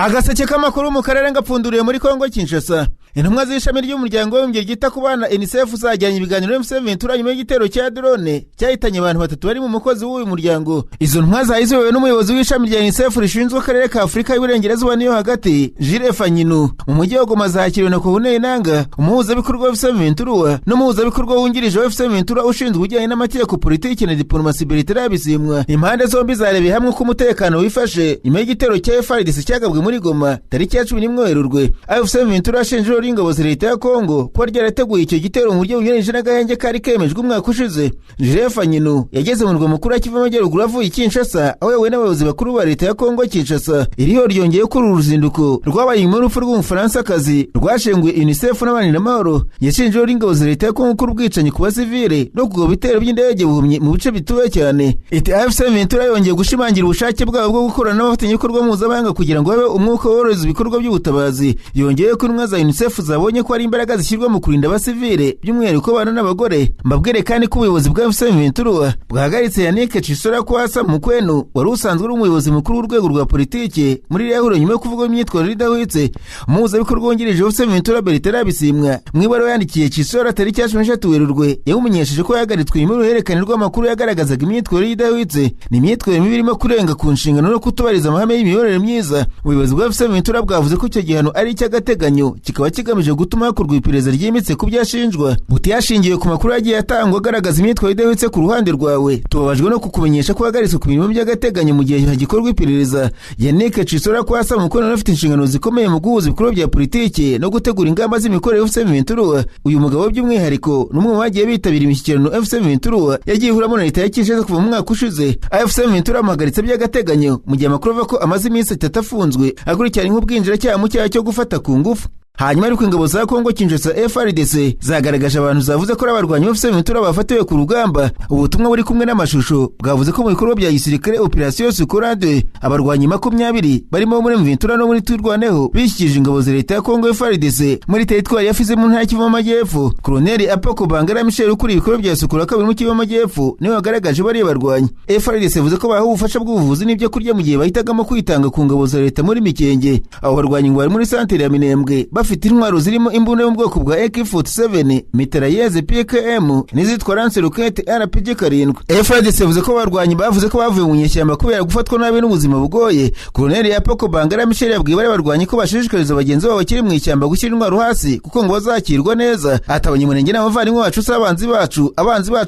Agaseke k'amakuru mu karere ngapfunduriye muri Kongo Kinshasa. Intumwa z'ishami ry'umuryango w'abibumbye ryita ku bana UNICEF zajyanye ibiganiro M23 nyuma y'igitero cya drone cyahitanye abantu batatu bari mu mukozi w'uyu muryango. Izo ntumwa zahizowe n'umuyobozi w'ishami rya UNICEF rishinzwe akarere ka Afurika y'Iburengerazuba niyo hagati, Jules Fanyinu. Mu mujyi wa Goma zakiriwe na Corneille Nangaa, umuhuzabikorwa wa M23 n'umuhuzabikorwa wungirije wa M23 ushinzwe ubujyanye n'amategeko, politiki na diplomasi Bertrand Bisimwa. Impande zombi zarebeye hamwe ko umutekano wifashe nyuma y'igitero cya FARDC cyagabwe muri Goma tariki ya 11 Werurwe. M23 ashinjwe ingabo za leta ya Kongo ko ryarateguye icyo gitero mu buryo bunyuranyije n'agahenge kari kemejwe umwaka ushize. Jules Fanyinu yageze mu murwa mukuru wa Kivu y'Amajyaruguru avuye i Kinshasa, aho yewe n'abayobozi bakuru ba leta ya Kongo Kinshasa. Iriho ryongeye ko uru ruzinduko rwabaye mu rupfu rw'Umufaransa-kazi rwashenguye UNICEF n'abandi n'amahoro. Yashinjwe ingabo za leta ya Kongo ko ubwicanyi ku basivile no kugoba ibitero by'indege buhumye mu bice bituwe cyane. M23 yongeye gushimangira ubushake bwabo bwo gukorana n'abafatanyabikorwa mpuzamahanga kugira ngo habe umwuka worohereza ibikorwa by'ubutabazi. Yongeye ko intumwa za UNICEF zabonye ko ari imbaraga zishyirwa mu kurinda abasivile by'umwihariko abana n'abagore. Mbabwire kandi ko ubuyobozi bwa M23 bwahagaritse Yannick Chisora Kwasa Mukwenu wari usanzwe ari umuyobozi mukuru w'urwego rwa politiki muri Rehuro nyuma yo kuvuga imyitwarire idahwitse. Umuhuzabikorwa wungirije wa M23 Bertrand Bisimwa mu ibaruwa yandikiye Chisora tariki ya 16 Werurwe yamumenyesheje ko yahagaritswe nyuma y'uruhererekane rw'amakuru yagaragazaga imyitwarire idahwitse n'imyitwarire mibi irimo kurenga ku nshingano no kutubariza amahame y'imiyoborere myiza. Ubuyobozi bwa M23 bwavuze ko icyo gihano ari icy'agateganyo kikaba kigamije gutuma hakorwa iperereza ryimitse ku byashinjwa. Buti yashingiye ku makuru yagiye atangwa agaragaza imyitwarire idahwitse ku ruhande rwawe. Tubabajwe no kukumenyesha ko yagaritswe ku mirimo by'agateganyo mu gihe hagikorwa iperereza. Yannick Chisora Kwasa Mukwenu afite inshingano zikomeye mu guhuza ibikorwa bya politiki no gutegura ingamba z'imikorere M23. Uyu mugabo by'umwihariko n'umwe mu bagiye bitabira imishyikirano M23 yagiye ihuramo na leta ya Kinshasa kuva mu mwaka ushize. M23 amuhagaritse by'agateganyo mu gihe amakuru avuga ko amaze iminsi 3 afunzwe akurikiranyweho ubwinjiracyaha mu cyaha cyo gufata ku ngufu. Hanyuma ariko ingabo za Kongo Kinshasa FARDC zagaragaje abantu zavuze ko abarwanyi ba M23 bafatiwe ku rugamba. Ubutumwa buri kumwe n'amashusho bwavuze ko mu bikorwa bya gisirikare Operation Sukorade abarwanyi 20 barimo muri M23 no muri Twirwaneho bishyikije ingabo za leta ya Kongo FARDC muri teritwari ya Fizi mu ntara Kivu y'Amajyepfo. Colonel Apoko Bangara Michel ukuri ibikorwa bya Sukura kabiri mu Kivu y'Amajyepfo niwe wagaragaje bari barwanyi. FARDC yavuze ko bahawe ubufasha bw'ubuvuzi n'ibyo kurya mu gihe bahitagamo kwitanga ku ngabo za leta muri Mikenge. Abo barwanyi ngo bari muri santere ya Minembwe bafite intwaro zirimo imbunda yo mu bwoko bwa AK47, mitrailleuses PKM n'izitwa lance roquette RPG 7. FARDC yavuze ko barwanyi bavuze ko bavuye mu nyeshyamba kubera gufatwa nabi n'ubuzima bugoye. Colonel Yapoko Bangara Michel yabwiye bari barwanyi ko bashishikariza abagenzi babo bakiri mu ishyamba gushyira intwaro hasi kuko ngo bazakirwa neza. Atabonye munenge n'abavandimwe bacu s'abanzi bacu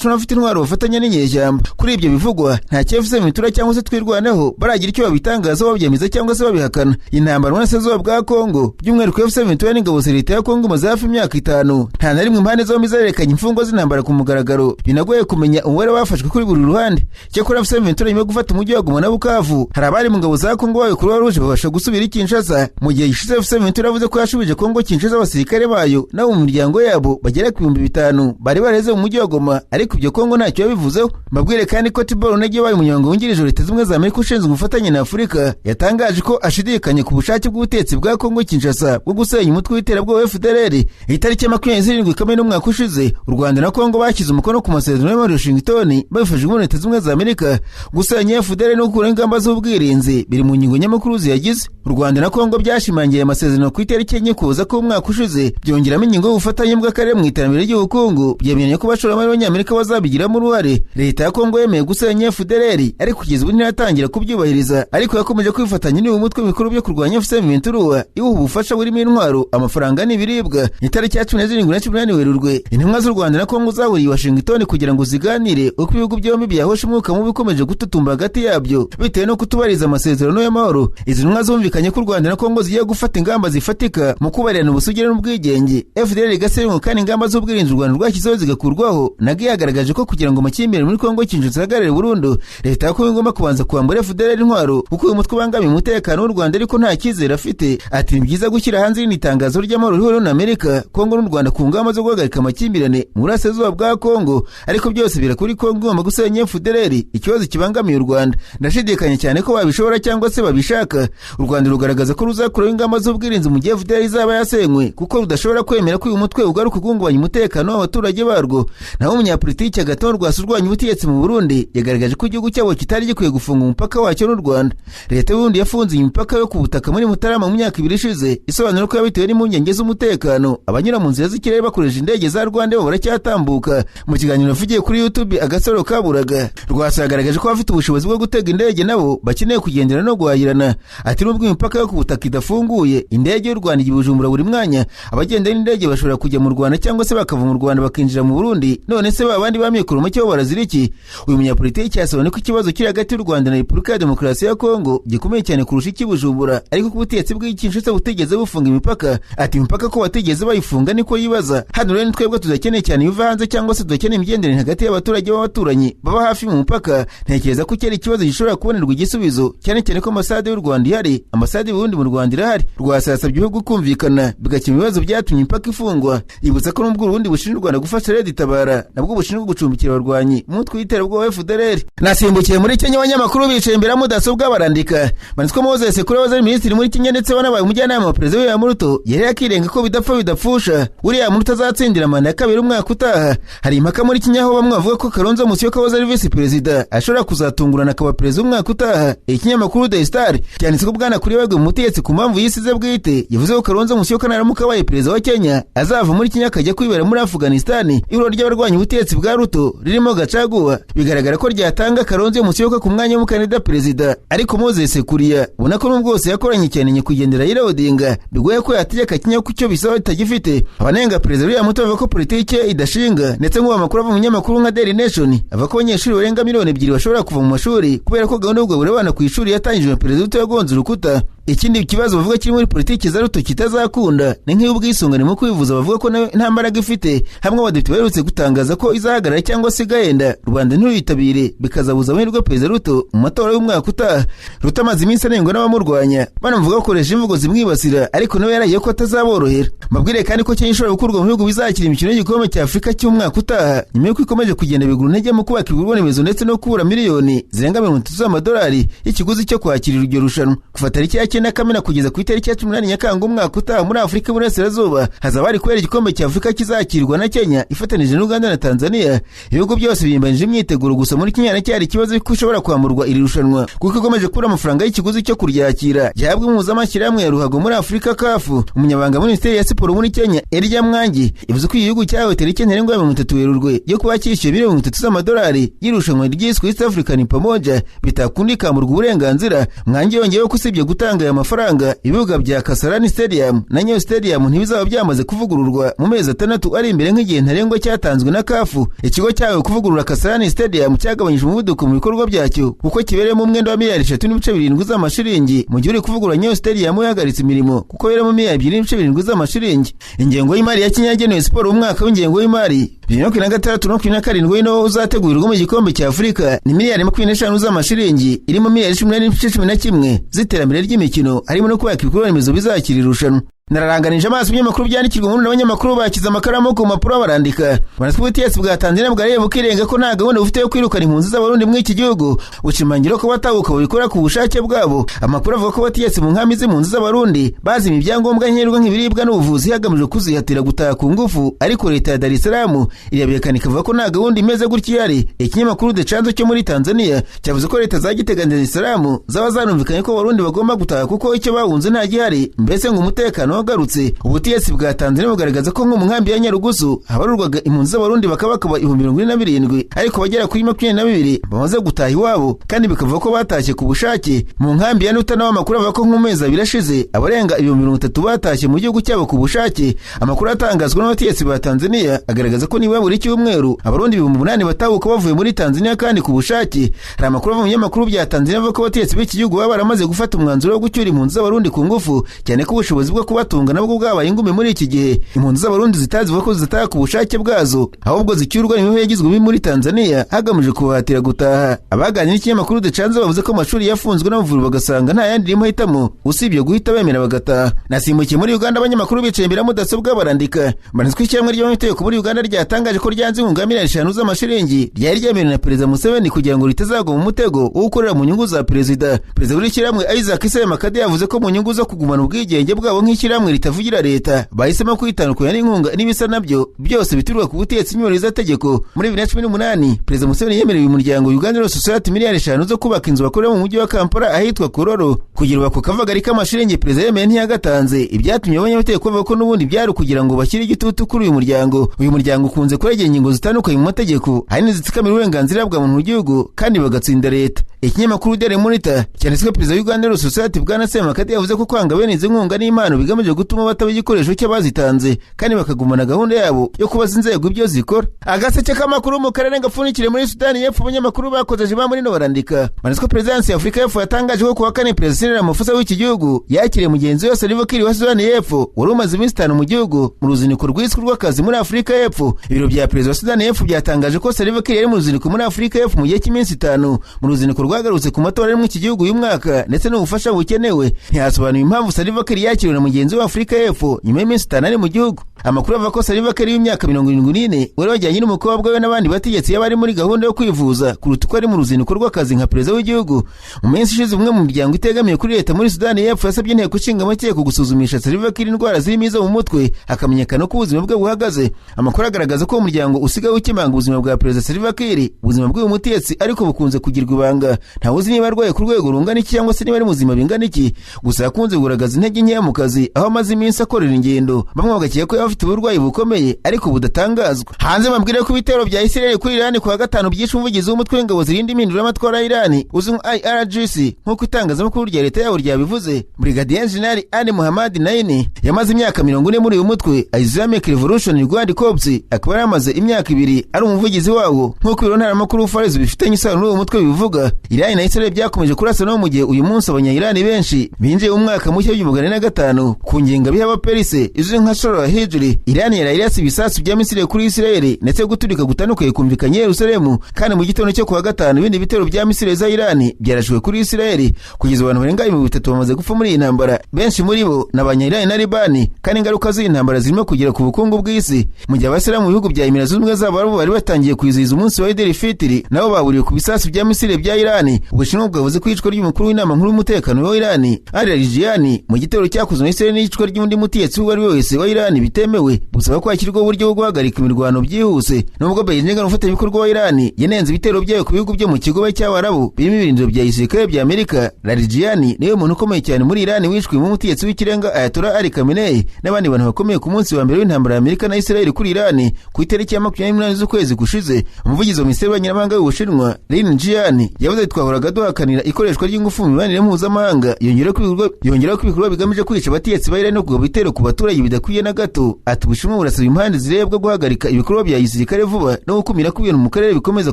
n'abafite intwaro bafatanya n'inyeshyamba. Kuri ibyo bivugwa nta cyefuse mitura cyangwa se Twirwaneho baragira icyo babitangaza babyemeza cyangwa se babihakana. Intambara mu sezo bwa Kongo by'umwihariko FC n'ingabo za leta ya Kongo maze hafi imyaka 5 nta na rimwe impande zombi zarerekanye imfungo z'intambara ku mugaragaro. Binagoye kumenya umubare wafashwe kuri buri ruhande. Cyakora FC nyuma gufata umujyi wa Goma na Bukavu hari abari mu ngabo za Kongo bayo kuri waruje babasha gusubira i Kinshasa. Mu gihe gishize FC yavuze ko yashubije Kongo Kinshasa abasirikare bayo nabo mu miryango yabo bagera ku 5,000 bari bareze mu mujyi wa Goma, ariko ibyo Kongo ntacyo yabivuzeho. Mbabwire kandi ko Tibor Nagi wabaye umunyamabanga wungirije leta zimwe za Amerika ushinzwe ubufatanye na Afurika yatangaje ko ashidikanye ku bushake bw'ubutetsi bwa Kongo Kinshasa bwo gusenya umutwe w'iterabwoba FDLR. Itariki ya 27 Kamena umwaka ushize u Rwanda na Kongo bashyize umukono ku masezerano ya Washington bafashijwe na leta zimwe za Amerika. Gusenya FDLR no gukura ingamba z'ubwirinzi biri mu ngingo nyamukuru ziyagize. U Rwanda na Kongo byashimangiye amasezerano ku itariki enye kuza ko umwaka ushize byongeramo ingingo y'ubufatanye bw'akarere mu iterambere ry'ubukungu byemeye ko abashoramari b'Abanyamerika bazabigiramo uruhare. Leta ya Kongo yemeye gusenya FDLR ariko kugeza ubu ntiratangira kubyubahiriza, ariko yakomeje kwifatanya n'uwo mutwe mikuru byo kurwanya FC23 iwuha ubufasha burimo intwaro, amafaranga n'ibiribwa. Itariki ya 17 na 18 Werurwe intumwa z'u Rwanda na Kongo zahuriye i Washington kugira ngo ziganire uko ibihugu byombi byahosha umwuka mubi ukomeje gututumba hagati yabyo bitewe no kutubariza amasezerano y'amahoro. Izi ntumwa zumvikanye ko u Rwanda na Kongo zigiye gufata ingamba zifatika mu kubarana ubusugire n'ubwigenge. FDLR igasenywa kandi ingamba z'ubwirinzi u Rwanda rwashyizeho zigakurwaho. Nagi yagaragaje ko kugira ngo amakimbirane muri Kongo Kinshasa ahagarare burundu leta ya Kongo igomba kubanza kuambura FDLR intwaro kuko uyu mutwe ubangamiye umutekano w'u Rwanda ariko nta cyizere afite. Ati ni byiza gushyira hanze itangazo ry'amahoro rihuriweho na Amerika, Kongo n'u Rwanda ku ngamba zo guhagarika amakimbirane mu burasirazuba bwa Kongo, ariko byose bira kuri Kongo igomba gusenya FDLR, ikibazo kibangamiye u Rwanda. Ndashidikanya cyane ko babishobora cyangwa se babishaka. U Rwanda rugaragaza ko ruzakuraho ingamba z'ubwirinzi mu gihe FDLR izaba yasenywe, kuko rudashobora kwemera ko uyu mutwe ugaruka guhungabanya umutekano w'abaturage barwo. Naho umunyapolitiki Agathon Rwasa urwanya ubutegetsi mu Burundi yagaragaje ko igihugu cyabo kitari gikwiye gufunga umupaka wacyo n'u Rwanda. Leta y'Uburundi yafunze imipaka yo ku butaka muri Mutarama mu myaka 2 ishize, isobanura ko yabitewe n'impungenge z'umutekano. Abanyura mu nzira z'ikirere bakoresha indege za Rwanda bo baracyatambuka. Mu kiganiro yavugiye kuri YouTube Agasaro kaburaga, Rwasa yagaragaje ko bafite ubushobozi bwo gutega indege nabo bakeneye kugendera no guhahirana. Ati nubwo imipaka yo ku butaka idafunguye, indege y'u Rwanda igiye Bujumbura buri mwanya, abagenda n'indege bashobora kujya mu Rwanda cyangwa se bakava mu Rwanda bakinjira mu Burundi. None se babandi bamikoro make bo baraziriki? Uyu munyapolitiki yasobanuye ko ikibazo kiri hagati y'u Rwanda na Repubulika ya Demokarasi ya Kongo gikomeye cyane kurusha ikibujumbura, ariko ku butegetsi bw'Kinshasa butegeze bufunga imipaka. Ati imipaka ko bategeze bayifunga niko yibaza. Hano rero twebwe tudakeneye cyane ibiva hanze cyangwa se tudakeneye imigenderanire hagati y'abaturage b'abaturanyi baba hafi mu mupaka. Ntekereza ko cyari ikibazo gishobora kubonerwa igisubizo, cyane cyane ko ambasade y'u Rwanda ihari, ambasade y'Uburundi mu Rwanda irahari. Rwasasabye ibihugu kumvikana bigakemura ibibazo byatumye imipaka ifungwa. Yibutsa ko n'ubwo Uburundi bushinja u Rwanda gufasha Red Tabara, nabwo bushinzwe gucumbikira abarwanyi mu tw'iterabwoba FDLR. Nasimbukiye muri Kenya, abanyamakuru bicaye imbere ya mudasobwa barandika. Manitswe Moses Kuri wabaye minisitiri muri Kenya ndetse wanabaye umujyanama wa perezida William Ruto, yari yakirenga ko bidapfa bidapfusha William Ruto azatsindira manda ya kabiri umwaka utaha. Hari impaka muri Kenya aho bamwe bavuga ko Kalonzo Musyoka wabaye vice perezida ashobora kuzatungurana akaba perezida umwaka utaha. Ikinyamakuru The Star cyanditse ko bwana Kuri wegwe mu mutegetsi ku mpamvu yisize bwite, yavuze ko Kalonzo Musyoka naramuka abaye perezida wa Kenya azava muri Kenya akajya kwibera muri Afghanistan. Ibiro ry'abarwanya ubutegetsi bwa Ruto ririmo Gacaguwa, bigaragara ko ryatanga Kalonzo Musyoka ku mwanya w'umukandida perezida. Ariko Moses Kuria ubona ko n'ubwo bwose yakoranye cyane nyekugendera Raila Odinga bigoye ko yategeka Kenya ku cyo bisaba bitagifite. Abanenga perezida William Ruto bavuga ko politike idashinga, ndetse ngo amakuru ava mu nyamakuru nka Daily Nation avuga ko abanyeshuri barenga miliyoni 2 bashobora kuva mu mashuri kubera ko gahunda yo kugaburira abana ku ishuri yatangijwe na perezida Ruto yagonze urukuta. Ikindi kibazo bavuga kiri muri politiki za Ruto kitazakunda ni nk'ubwisungane mu kwivuza, bavuga ko nta mbaraga ifite. Hamwe abadepite baherutse gutangaza ko izahagarara cyangwa se igahenda, Rwanda ntiruyitabire bikazabuza amahirwe perezida Ruto mu matora y'umwaka utaha. Ruto amaze iminsi anengwa n'abamurwanya, banamuvuga gukoresha imvugo zimwibasira, ariko nawe yarahiye ko atazaborohera. Mabwire kandi ko Kenya ishobora gukurwa mu bihugu bizakira imikino y'igikombe cya Afurika cy'umwaka utaha, nyuma y'uko ikomeje kugenda bigura intege mu kubaka ibikorwa remezo ndetse no kubura miliyoni zirenga $30 y'ikiguzi cyo kwakira iryo rushanwa. Kuva tariki ya 9 Kamena kugeza ku itariki ya 18 Nyakanga umwaka utaha muri Afurika y'Uburasirazuba hazaba hari kubera igikombe cya Afurika kizakirwa na Kenya ifatanije n'Uganda na Tanzania. Ibihugu byose bimbanije imyiteguro, gusa muri Kenya cyari ikibazo ko ushobora kwamurwa iri rushanwa kuko ikomeje kubura amafaranga y'ikiguzi cyo kuryakira gihabwa impuzamashyirahamwe ya ruhago muri Afurika CAF. Umunyabanga muri Minisiteri ya Siporo muri Kenya Elijah Mwangi yavuze ko igihugu cyawe tariki ntarengwa ya 30 Werurwe yo kuba cyishyuye $30 y'irushanwa ryiswe East African Pamoja bitakundi kamurwa uburenganzira. Mwangi yongeyeho ko usibye gutanga aya mafaranga, ibibuga bya Kasarani Stadium na Nyayo Stadium ntibizaba byamaze kuvugururwa mu mezi 6 ari imbere nk'igihe ntarengwa cyatanzwe na CAF. Ikigo cyawe kuvugurura Kasarani Stadium cyagabanyije umuvuduko mu bikorwa byacyo kuko kiberemo umwenda wa miliyari 3.7 z'amashiringi, mu gihe uri kuvugurura Nyayo Stadium yahagaritse imirimo kuko beremo miliyari 2.7 z'amashiringi. Ingengo y'imari ya Kenya yagenewe siporo umwaka w'ingengo y'imari 2026-2027 no uzategurirwa mu gikombe cya Afurika ni miliyari 25 z'amashiringi, irimo miliyari 11 z'iterambere ry'imikino, harimo no kubaka ibikorwa remezo bizakira irushanwa. Nararanganije amaso ibinyamakuru byandikirwa mu n'abanyamakuru bakiza amakaramu ku mpapuro barandika. Banatwe ubutegetsi bwa Tanzania bwariye bukirenga ko nta gahunda bufite yo kwirukana impunzi z'abarundi muri iki gihugu, bushimangiro ko batabuka bikora ku bushake bwabo. Amakuru avuga ko bategetse mu nkambi z'impunzi z'abarundi bazima ibyangombwa nkenerwa nk'ibiribwa n'ubuvuzi hagamijwe kuzihatira gutaha ku ngufu, ariko leta ya Dar es Salaam irabyerekana ikavuga ko nta gahunda imeze gutya ihari. Ikinyamakuru The Chanzo cyo muri Tanzania cyavuze ko leta zagiteganya Dar es Salaam zaba zanumvikanye ko abarundi bagomba gutaha kuko icyo bahunze nta gihari, mbese ngo umutekano wagarutse. Ubutegetsi bwa Tanzania bugaragaza ko nko mu nkambi ya Nyarugusu habarurwaga impunzi z'abarundi bakaba 27,000, ariko bagera kuri 22 bamaze gutaha iwabo, kandi bikavuga ko batashye ku bushake. Mu nkambi ya Nutana w'amakuru avuga ko nk'umezi 2 ashize abarenga 30,000 batashye mu gihugu cyabo ku bushake. Amakuru atangazwa n'abategetsi ba Tanzania agaragaza ko niba buri cyumweru abarundi 8,000 batabuka bavuye muri Tanzania kandi ku bushake. Hari amakuru mu binyamakuru bya Tanzania avuga ko abategetsi b'iki gihugu baba baramaze gufata umwanzuro wo gucyura impunzi z'abarundi ku ngufu, cyane ko ubushobozi bwo kuba kubatunga nabwo bwabaye ingume muri iki gihe. Impunzi z'abarundi zitazivuga ko zitaka ku bushake bwazo, ahubwo zicyurwa n'imibereho yagizwe muri Tanzania hagamije kubahatira gutaha. Abaganira n'ikinyamakuru The Chanzo bavuze ko amashuri yafunzwe n'amavuriro bagasanga nta yandi ririmo hitamo usibye guhita bemera bagataha. Nasimbukiye muri Uganda, abanyamakuru bicaye imbere ya mudasobwa barandika. Banitswe icyamwe ry'amategeko muri Uganda ryatangaje ko ryanze inkunga miliyari 5 z'amashiringi ryari ryemerewe na Perezida Museveni kugira ngo ritazagwa mu mutego wo gukorera mu nyungu za Perezida. Perezida w'ishyirahamwe Isaac Semakade yavuze ko mu nyungu zo kugumana ubwigenge bwabo nk'ishyirahamwe ritavugira leta bahisemo kwitandukanya n'inkunga n'ibisa nabyo byose bituruka ku butegetsi nyubahiriza tegeko. Muri 2018 Perezida Museveni yemereye uyu muryango Uganda Law Society miliyari 5 zo kubaka inzu bakorera mu mujyi wa Kampala ahitwa Kororo kugira bako kavagari k'amashiringi Perezida yemeye ntiyagatanze. Ibyatumye abanyategeko bavuga ko n'ubundi byari kugira ngo bashyire igitutu kuri uyu muryango. Uyu muryango ukunze kuregera ingingo zitandukanye mu mategeko hari n'izitsikamira uburenganzira bwa muntu mu gihugu kandi bagatsinda leta. Ikinyamakuru Daily Monitor cyanditse ko Perezida Uganda Law Society Bwana Semakade yavuze ko kwanga bene izi nkunga n'impano bigamije gutuma bataba igikoresho cy'abazitanze kandi bakagumana gahunda yabo yo kubaza inzego ibyo zikora. Agaseke k'amakuru mu karere gapfunikire muri Sudani y'Epfo, abanyamakuru bakoze ba muri no barandika. Banditse ko Presidence ya Afrika y'Epfo yatangaje ko kuwa kane Perezida Cyril Ramaphosa w'iki gihugu yakiriye mugenzi we Salva Kiir wa Sudani y'Epfo wari umaze iminsi 5 mu gihugu mu ruzinduko rw'iswe rw'akazi muri Afrika y'Epfo. Ibiro bya Perezida wa Sudani y'Epfo byatangaje ko Salva Kiir yari mu ruzinduko muri Afrika y'Epfo mu gihe cy'iminsi 5 mu ruzinduko rwagarutse ku matora ari mu iki gihugu uyu mwaka ndetse n'ubufasha bukenewe. Ntiyasobanuye impamvu Salva Kiir yakiriwe na mugenzi wa Afrika y'Epfo nyuma y'iminsi 5 ari mu gihugu. Amakuru avuga ko Salva Kiir y'imyaka 74 wari wajyanye n'umukobwa we n'abandi bategetsi yabari muri gahunda yo kwivuza kuruta uko ari mu ruzinduko rw'akazi nka perezida w'igihugu. Mu minsi ishize umwe mu miryango itegamiye kuri leta muri Sudani y'Epfo yasabye inteko ishinga amategeko gusuzumisha Salva Kiir indwara zirimo izo mu mutwe hakamenyekana ko ubuzima bwe buhagaze. Amakuru agaragaza ko umuryango usigaye ukimanga ubuzima bwa Perezida Salva Kiir, ubuzima bw'uyu mutetsi ariko bukunze kugirwa ibanga. Nta uzi niba arwaye ku rwego rungana iki cyangwa se niba ari muzima bingana iki. Gusa yakunze kugaragaza intege nkeya mu kazi aho amaze iminsi akorera ingendo. Bamwe bagakeka ko afite uburwayi bukomeye ariko budatangazwa. Hanze bambwire ko ibitero bya Israel kuri Iran kuwa gatanu byishe umuvugizi w'umutwe w'ingabo zirinda impinduramatwara ya Iran uzwi nka IRGC nk'uko itangazamakuru rya leta yabo ryabivuze. Brigadier General Ali Muhammad Naini yamaze imyaka 40 muri uyu mutwe Islamic Revolutionary Guard Corps, akaba yamaze imyaka 2 ari umuvugizi wawo nk'uko ibiro ntaramakuru Fariz bifitanye isano n'uwo mutwe bivuga. Iran na Israel byakomeje kurasana mu gihe uyu munsi abanya-Iran benshi binjiye umwaka mushya w'2025 ku nginga biha abaperise izwi nka Shora Hijri. Iran yarayirasi ibisasu bya Misiri kuri Israel ndetse guturika gutandukanye kumvikanye Yerusalemu, kandi mu gitondo cyo kuwa gatanu ibindi bitero bya Misiri za Iran byarashwe kuri Israel kugeza abantu barenga 300 bamaze gupfa muri iyi ntambara, benshi muri bo n'abanya-Iran na Libani, kandi ingaruka z'iyi ntambara zirimo kugera ku bukungu bw'isi. Mu gihe abasilamu mu bihugu bya Emirates Zunze z'Abarabu bari batangiye kwizihiza umunsi wa Eid al-Fitr, nabo baburiye ku bisasu bya Misiri bya Iran. Ubushinwa bwavuze ko icwa ry'umukuru w'inama nkuru y'umutekano wa Iran Ali Larijani mu gitero cyakozwe na Israel n'icwa ry'undi mutetsi uwo ari we wese wa Iran bitemewe, busaba ko hashyirwaho uburyo bwo guhagarika imirwano byihuse. Nubwo Beijing n'ufata ibikorwa wa Iran yanenze ibitero byayo ku bihugu byo mu kigobe cy'Abarabu birimo ibirindiro bya gisirikare bya Amerika. Larijani niwe muntu ukomeye cyane muri Iran wishwe mu mutetsi w'ikirenga Ayatollah Ali Khamenei n'abandi bantu bakomeye ku munsi wa mbere w'intambara ya Amerika na Israel kuri Iran ku itariki ya 28 z'ukwezi gushize. Umuvugizi wa Minisiteri y'Abanyamahanga y'Ubushinwa Lin Jian yavuze twahoraga duhakanira ikoreshwa ry'ingufu mu mibanire mpuzamahanga, yongera ko ibikorwa bigamije kwica abatetsi ba Iran no kugaba ibitero ku baturage bidakwiye na gato. Ati Ubushinwa burasaba impande zirebwa guhagarika ibikorwa bya gisirikare vuba no gukumira ko ibintu mu karere bikomeza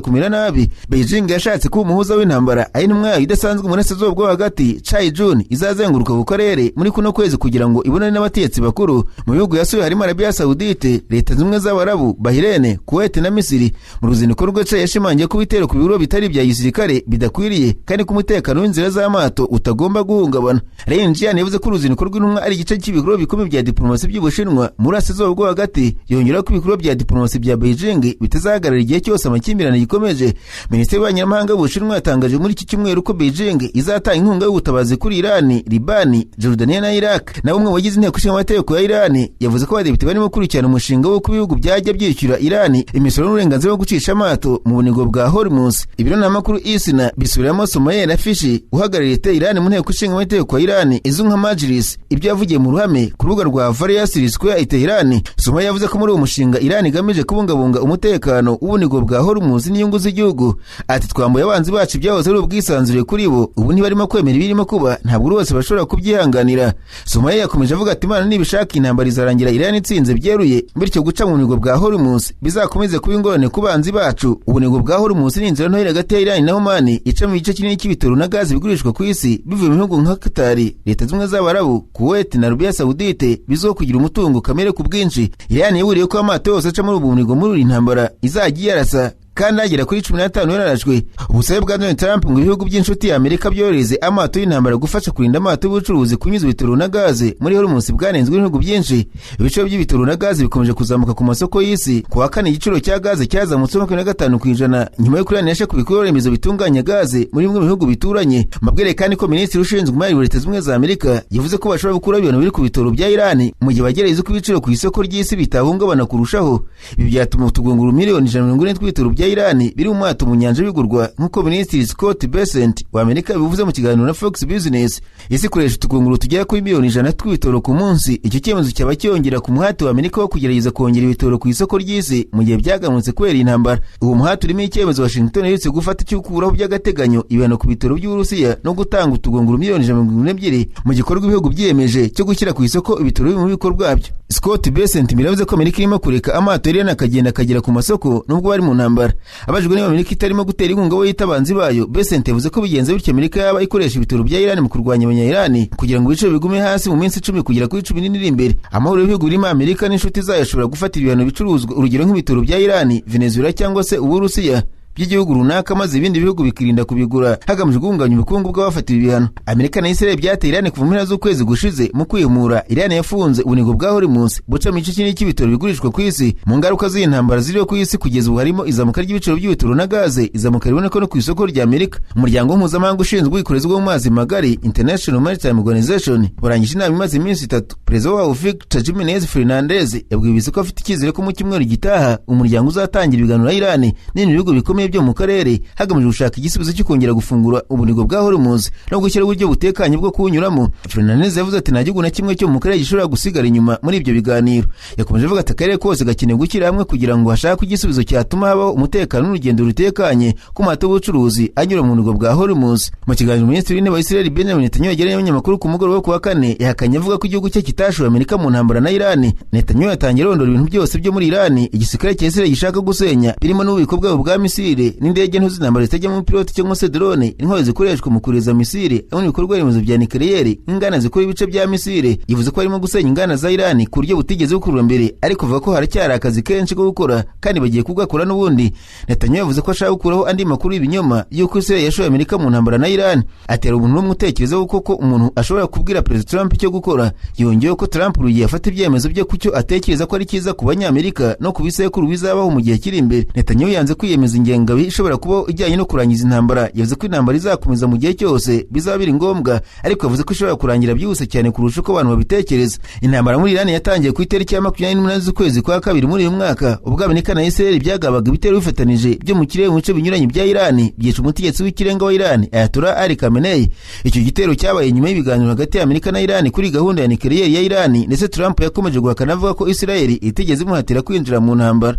kumera nabi. Beijing yashatse kuba umuhuza w'intambara ari intumwa idasanzwe mu burasirazuba bwo hagati Chai Jun izazenguruka ku karere muri kuno kwezi kugira ngo ibonane n'abatetsi bakuru mu bihugu yasuye harimo Arabia Saudite, Leta Zunze z'Abarabu, Bahrain, Kuwait na Misiri. Mu ruzinduko rwe Chai yashimangiye ko ibitero ku biro bitari bya gisirikare bidakwiriye kandi ko umutekano w'inzira z'amato utagomba guhungabana. Lin Jian yavuze ko uruzinduko rw'intumwa ari igice cy'ibikorwa bikomeye bya diplomasi by'Ubushinwa muri Burasirazuba bwo hagati. Yongera ko ibikorwa bya diplomasi bya Beijing bitazahagarara igihe cyose amakimbirane gikomeje. Minisiteri y'Abanyamahanga y'Ubushinwa yatangaje muri iki cyumweru ko Beijing izatanga inkunga y'ubutabazi kuri Iran, Libani, Jordania na Iraq. Na umwe wagize inteko ishinga amategeko ya Iran yavuze ko abadepite barimo gukurikirana umushinga wo ku bihugu byajya byishyura Iran imisoro n'uburenganzira bwo gucisha amato mu bunigo bwa Hormuz. Ibiro n'amakuru ISNA bisubiramo Somalia Fishi uhagarariye leta Iran mu nteko ishinga amategeko ya Iran izwi nka Majlis ibyo yavugiye mu ruhame ku rubuga rwa Various Square Tehran. Sumaya yavuze ko muri uwo mushinga Iran igamije kubungabunga umutekano w'ubunigo bwa Hormuz n'inyungu z'igihugu. Ati twambuye abanzi bacu byahoze ari ubwisanzure kuri bo, ubu ntibarimo kwemera ibirimo kuba, ntabwo bose bashobora kubyihanganira. Sumaya yakomeje avuga ati Imana nibishaka intambara izarangira Iran itsinze byeruye, bityo guca mu bunigo bwa Hormuz bizakomeze kuba ingorane ku banzi bacu. Ubunigo bwa Hormuz ni inzira ntoya hagati ya Iran na Oman ica mu gice kinini cy'ibitoro na gazi bigurishwa ku isi bivuye mu bihugu nka Qatar, Leta Zunze z'Abarabu, Kuwait na Arabia Saudite bizo kugira umutungo kamere ku bwinshi. Iran yaburiye ko amato yose aca muri ubu bunigo muri intambara izajya yarasa kandi agera kuri 15 yararashwe. Ubusabe bwa Donald Trump ngo ibihugu by'inshuti ya Amerika byoreze amato y'intambara gufasha kurinda amato y'ubucuruzi kunyuza ibitoro na gaze muri Hormuz bwanenzwe n'ibihugu byinshi. Ibiciro by'ibitoro na gaze bikomeje kuzamuka ku masoko y'isi. Ku wa kane igiciro cya gaze cyazamutse 25% nyuma yo kuranisha ku bikorwa remezo bitunganya gaze muri bimwe mu bihugu bituranye. Mabwire kandi ko Minisitiri ushinzwe imari wa Leta Zunze za Amerika yavuze ko bashobora gukura ibintu biri ku bitoro bya Iran mu gihe bagereza ko ibiciro ku isoko ry'isi bitahungabana kurushaho. Ibi byatuma utugunguru miliyoni 140 tw'ibitoro bya Iran biri mu mato mu nyanja bigurwa nk'uko Minisitiri Scott Bessent wa Amerika bivuze mu kiganiro na Fox Business. Isi koresha utugunguru tugera kuri miliyoni 100 tw'ibitoro ku munsi. Icyo cyemezo cyaba cyongera ku muhati wa Amerika wo kugerageza kongera ibitoro ku isoko ry'isi mu gihe byagamutse kubera intambara. Uwo muhati urimo icyemezo Washington yahise gufata cyo gukuraho by'agateganyo ibihano ku bitoro by'Uburusiya no gutanga utugunguru miliyoni 142 mu gikorwa ibihugu byiyemeje cyo gushyira ku isoko ibitoro mu bikorwa byabyo. Scott Bessent biravuze ko Amerika irimo kureka amato Iran akagenda akagera ku masoko nubwo bari mu ntambara. Abajwe niba Amerika itarimo gutera inkunga we yitabanzi bayo, Bessent yavuze ko bigenze bityo Amerika yaba ikoresha ibitoro bya Iran mu kurwanya abanya-Iran kugira ngo ibiciro bigume hasi mu minsi 10 kugera kuri 14 iri imbere. Amahoro y'ibihugu birimo Amerika n'inshuti zayo ashobora gufata ibihano bicuruzwa, urugero nk'ibitoro bya Iran, Venezuela cyangwa se Uburusiya by'igihugu runaka, maze ibindi bihugu bikirinda kubigura hagamijwe guhungabanya ubukungu bw'abafatiwe ibihano. Amerika na Israel byateye Iran kuva mu mpera z'ukwezi gushize mu kwihumura. Iran yafunze ubunigo bwa Hormuz buca mu gice kinini cy'ibitoro bigurishwa ku isi. Mu ngaruka z'intambara ziriho ku isi kugeza ubu harimo izamuka ry'ibiciro by'ibitoro na gaze, izamuka riboneka no ku isoko rya Amerika. Umuryango mpuzamahanga ushinzwe ubwikorezi bwo mu mazi magari International Maritime Organization burangije inama imaze iminsi 3. Perezida wawo Victor Jimenez Fernandez yabwiye ko afite icyizere ko mu cyumweru gitaha umuryango uzatangira ibiganiro na Iran n'ibindi bihugu bikomeye byo mu karere hagamijwe gushaka igisubizo cyo kongera gufungura ubunigo bwa Hormuz no gushyira uburyo butekanye bwo kuwunyuramo. Fernandez yavuze ati nta gihugu na kimwe cyo mu karere gishobora gusigara inyuma muri ibyo biganiro. Yakomeje avuga ati akarere kose gakeneye gukira hamwe kugira ngo hashakwe igisubizo cyatuma habaho umutekano n'urugendo rutekanye ku mato y'ubucuruzi anyura mu bunigo bwa Hormuz. Mu kiganiro Minisitiri w'Intebe wa Israel Benjamin Netanyahu yagiranye n'abanyamakuru ku mugoroba wo ku wa kane, yahakanye avuga ko igihugu cye kitashoye Amerika mu ntambara na Iran. Netanyahu yatangiye arondora ibintu byose byo muri Iran igisirikare cya Israel gishaka gusenya, birimo n'ububiko bwabo bwa misile n'indege nto z'intambara zitajya mu piloti cyangwa se drone, intwaro zikoreshwa mu kureza misile hamwe n'ibikorwa remezo bya nucleaire, ingana zikora ibice bya misile. Yivuze ko arimo gusenya ingana za Iran ku buryo butigeze bukurura mbere, ariko avuga ko haracyari akazi kenshi ko gukora kandi bagiye kugakora n'ubundi. Netanyahu yavuze ko ashaka gukuraho andi makuru y'ibinyoma y'uko Israel yashoye Amerika mu ntambara na Iran. Atera umuntu n'umwe utekereza ko umuntu ashobora kubwira Perezida Trump icyo gukora. Yongeyeho ko Trump rugiye afata ibyemezo byo kucyo atekereza ko ari cyiza ku banyamerika no ku bisekuru bizabaho mu gihe kiri imbere. Netanyahu yanze kwiyemeza ingengabihe ishobora kuba ijyanye no kurangiza intambara. Yavuze ko intambara izakomeza mu gihe cyose bizaba biri ngombwa, ariko yavuze ko ishobora kurangira byihuse cyane kurusha uko abantu babitekereza. Intambara muri Iran yatangiye ku itariki ya 28 z'ukwezi kwa kabiri muri uyu mwaka, ubwo Amerika na Israel byagabaga ibitero bifatanije byo mu kirere mu bice binyuranye bya Iran byica umutegetsi w'ikirenga wa Iran Ayatollah Ali Khamenei. Icyo gitero cyabaye nyuma y'ibiganiro hagati ya Amerika na Iran kuri gahunda ya nucleaire ya Iran, ndetse Trump yakomeje guhakana avuga ko Israel itigeze imuhatira kwinjira mu ntambara.